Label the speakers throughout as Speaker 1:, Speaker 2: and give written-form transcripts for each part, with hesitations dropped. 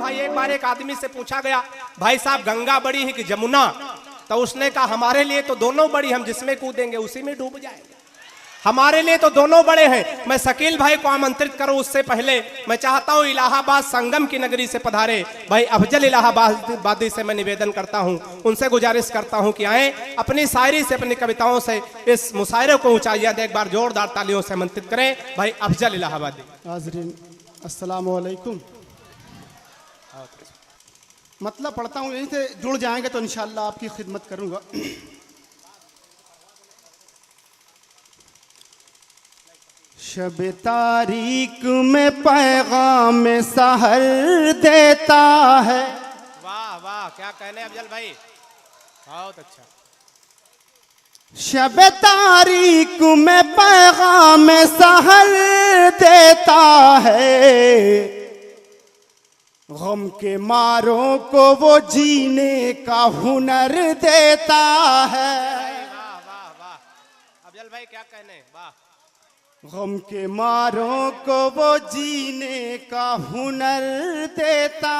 Speaker 1: भाई एक बार एक आदमी से पूछा गया, भाई साहब गंगा बड़ी है कि जमुना? तो उसने कहा हमारे लिए तो दोनों बड़ी, हम जिसमें कूदेंगे उसी में डूब जाएंगे। हमारे लिए तो दोनों बड़े हैं। मैं शकील भाई को आमंत्रित करूं उससे पहले मैं चाहता हूं इलाहाबाद संगम की नगरी से पधारे भाई अफजल इलाहाबादी से मैं निवेदन करता हूं, उनसे गुजारिश करता हूं कि आए अपनी शायरी से अपनी कविताओं से इस मुशायरे को ऊंचाइयां दे। एक बार जोरदार तालियों से आमंत्रित करें भाई अफजल इलाहाबादी।
Speaker 2: हाज़रीन अस्सलामु अलैकुम। मतलब पढ़ता हूँ, यहीं से जुड़ जाएंगे तो इंशाअल्लाह आपकी खिदमत करूँगा। शब तारीक में पैगाम सहर देता है।
Speaker 1: वाह वाह, क्या कहने अफजल भाई, बहुत अच्छा।
Speaker 2: शब तारीक में पैगाम सहर देता है, गम के मारों को वो जीने का हुनर देता है।
Speaker 1: वाह वाह वाह, अफजल भाई क्या कहने, वाह।
Speaker 2: गम के मारों को वो जीने का हुनर देता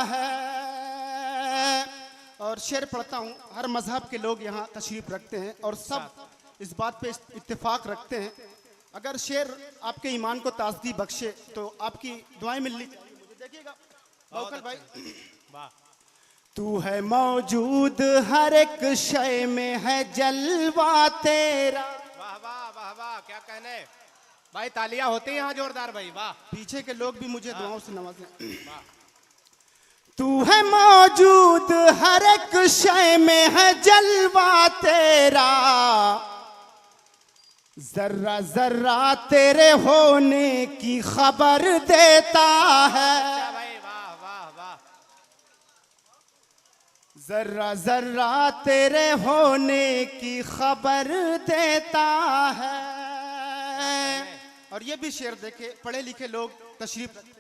Speaker 2: है। और शेर पढ़ता हूँ। हर मजहब के लोग यहाँ तशरीफ रखते हैं और सब इस बात पे इत्तेफाक रखते हैं, अगर शेर आपके ईमान को ताज़गी बख्शे तो आपकी दुआएं मिलनी चाहिए। मुझे देखिएगा बौखल भाई,
Speaker 1: वाह।
Speaker 2: तू है मौजूद हर एक शय में है जलवा तेरा।
Speaker 1: वाह वाह वाह वाह, क्या कहने भाई, तालियां होती हैं यहाँ जोरदार भाई, वाह।
Speaker 2: पीछे के लोग भी मुझे दुआओं से नवाजें। तू है मौजूद हर एक शय में है जलवा तेरा, जर्रा जर्रा तेरे होने की खबर देता है।
Speaker 1: भाई वाह वाह वाह,
Speaker 2: जर्रा जर्रा तेरे होने की खबर देता है। और ये भी शेर देखे पढ़े लिखे लोग तशरीफ रखते हैं।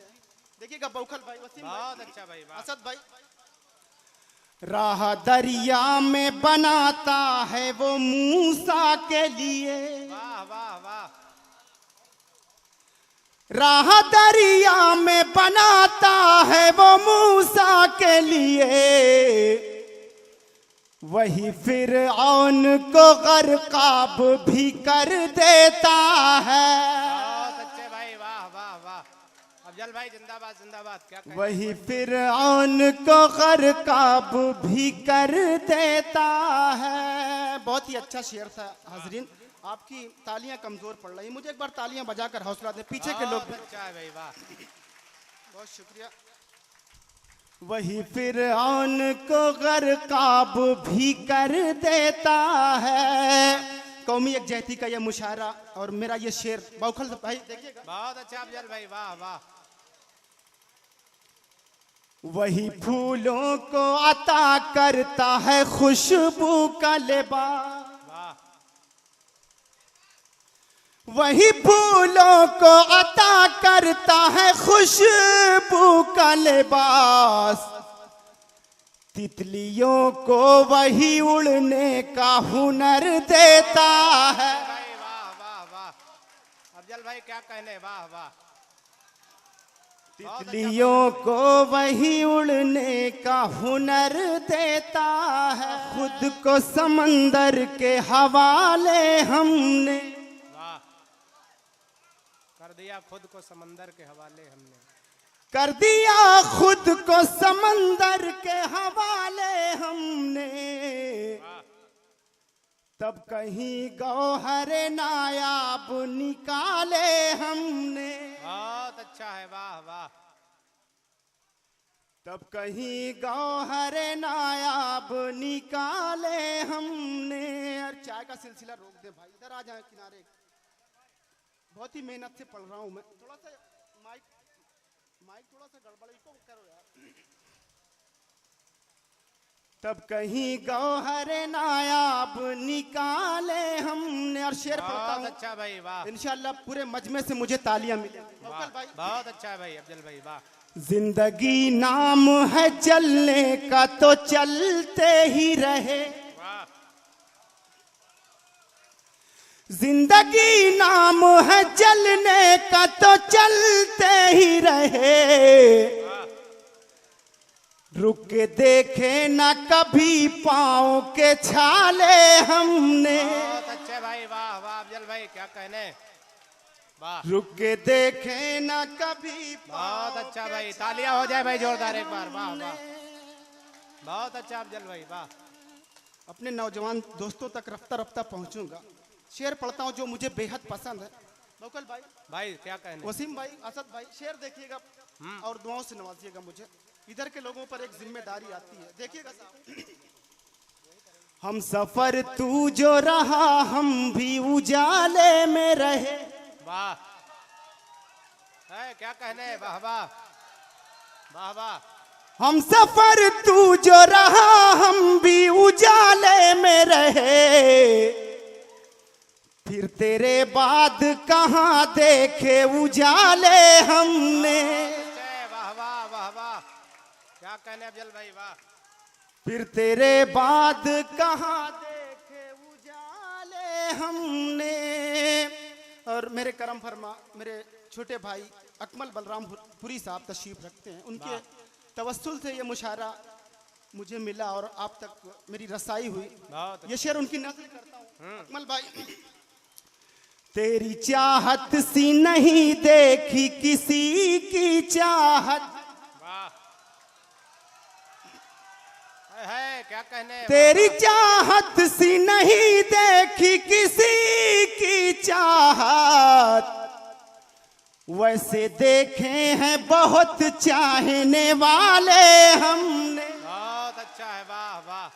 Speaker 2: देखिएगा बौखल भाई, वसीम भाई,
Speaker 1: बहुत अच्छा भाई, वाह।
Speaker 2: असद भाई। राह दरिया में बनाता है वो मूसा के लिए।
Speaker 1: वाह वाह वाह,
Speaker 2: राह दरिया में बनाता है वो मूसा के लिए, वही फिरऔन को गर्काब भी कर देता है।
Speaker 1: बहुत अच्छे भाई, वाह वाह वाह, अफजल भाई जिंदाबाद जिंदाबाद, क्या कहने?
Speaker 2: वही फिरऔन को गर्काब भी कर देता है। बहुत ही अच्छा शेर था हाजरीन, आपकी तालियां कमजोर पड़ रही, मुझे एक बार तालियां बजाकर हौसला दे पीछे के लोग भी।
Speaker 1: अच्छा है भाई, वाह,
Speaker 2: बहुत शुक्रिया। वही फिरऔन को गर्काब भी कर देता है। कौमी यकजहती का यह मुशायरा और मेरा ये शेर बौखल भाई देखिएगा।
Speaker 1: बहुत अच्छा अफजल भाई, वाह वाह।
Speaker 2: वही फूलों को अता करता है खुशबू का लिबास,
Speaker 1: वाह।
Speaker 2: वही फूलों को अता करता है खुशबू का लिबास, तितलियों को वही उड़ने का हुनर देता है।
Speaker 1: भाई वाह वाह वाह, अफजल भाई क्या कहने, वाह वाह।
Speaker 2: तितलियों को वही उड़ने का हुनर देता है। खुद को समंदर के हवाले हमने
Speaker 1: कर दिया, खुद को समंदर के हवाले हमने
Speaker 2: कर दिया, खुद को समंदर के हवाले हमने, तब कहीं गौहर नायाब निकाले हमने।
Speaker 1: बहुत अच्छा है, वाह वाह।
Speaker 2: तब कहीं गौहर नायाब निकाले हमने। और चाय का सिलसिला रोक दे भाई, इधर आ जाए किनारे, बहुत ही मेहनत से पढ़ रहा हूं मैं। थोड़ा सा माइक थोड़ा सा गड़बड़ इसको करो यार। तब कहीं गौहर नायाब निकाले हमने। और शेर पढ़ता हूं,
Speaker 1: अच्छा भाई, वाह।
Speaker 2: इंशाल्लाह पूरे मजमे से मुझे तालियां मिलेंगी।
Speaker 1: बहुत अच्छा है भाई अफजल भाई, वाह।
Speaker 2: जिंदगी नाम है चलने का तो चलते ही रहे, जिंदगी नाम है चलने का तो चलते ही रहे, रुक के देखे न कभी पाँव के छाले हमने।
Speaker 1: बहुत अच्छे भाई, वाह वाह अफजल भाई, क्या कहने, वाह।
Speaker 2: रुक के देखे न कभी
Speaker 1: बहुत अच्छा भाई, तालियां हो जाए भाई जोरदार एक बार, वाह वाह, बहुत अच्छा अफजल भाई, वाह।
Speaker 2: अपने नौजवान दोस्तों तक रफ्ता रफ्ता पहुंचूंगा। शेर पढ़ता हूं जो मुझे बेहद पसंद है। बकल भाई,
Speaker 1: भाई क्या कहने,
Speaker 2: वसीम भाई, असद भाई, शेर देखिएगा और दुआओं से नवाजिएगा मुझे। इधर के लोगों पर एक जिम्मेदारी आती है, देखिएगा साहब। हम सफर तू जो रहा हम भी उजाले में रहे।
Speaker 1: वाह है, क्या कहने, वाह वाह वाह वाह।
Speaker 2: हम सफर तू जो रहा हम भी उजाले में रहे, फिर तेरे बाद कहां देखे उजाले हमने।
Speaker 1: वाह वाह वाह वाह, क्या कहने अफजल भाई, वाह।
Speaker 2: फिर तेरे बाद कहां देखे उजाले हमने। और मेरे करम फरमा मेरे छोटे भाई अकमल बलराम पुरी साहब तशरीफ रखते हैं। उनके तवस्सुल से ये मुशायरा मुझे मिला और आप तक मेरी रसाई हुई। ये शेर उनकी नकल करता हूँ। अकमल भाई, तेरी चाहत सी नहीं देखी किसी की चाहत।
Speaker 1: है, क्या कहने,
Speaker 2: तेरी चाहत सी नहीं देखी किसी की चाहत, वैसे देखे हैं बहुत चाहने वाले हमने।
Speaker 1: बहुत अच्छा है, वाह वाह।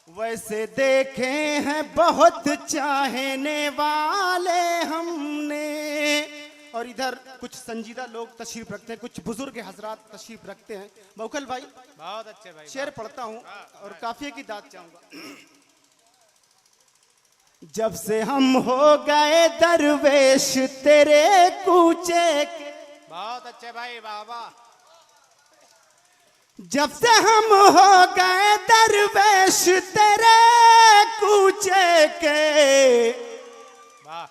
Speaker 2: वैसे देखे हैं बहुत चाहने वाले हमने। और इधर कुछ संजीदा लोग तशरीफ रखते हैं, कुछ बुजुर्ग हजरात तशरीफ रखते हैं। मौकल भाई,
Speaker 1: बहुत अच्छे भाई,
Speaker 2: शेर पढ़ता हूँ और काफिये की दाद चाहूंगा। जब से हम हो गए दरवेश तेरे कूचे के।
Speaker 1: बहुत अच्छे भाई, वाह वाह।
Speaker 2: जब से हम हो गए दरवेश तेरे कूचे के,
Speaker 1: वाह।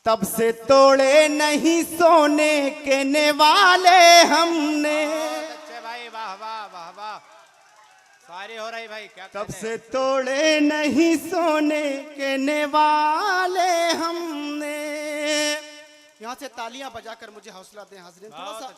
Speaker 2: तब से तोड़े नहीं सोने के नेवाले हमने।
Speaker 1: बहुत अच्छे भाई, वाह वाह वाह वाह, सारी हो रही भाई, क्या
Speaker 2: तब
Speaker 1: कहने?
Speaker 2: से तोड़े नहीं सोने के नेवाले हमने। यहाँ से तालियां बजाकर मुझे हौसला दें हाज़रीन, थोड़ा सा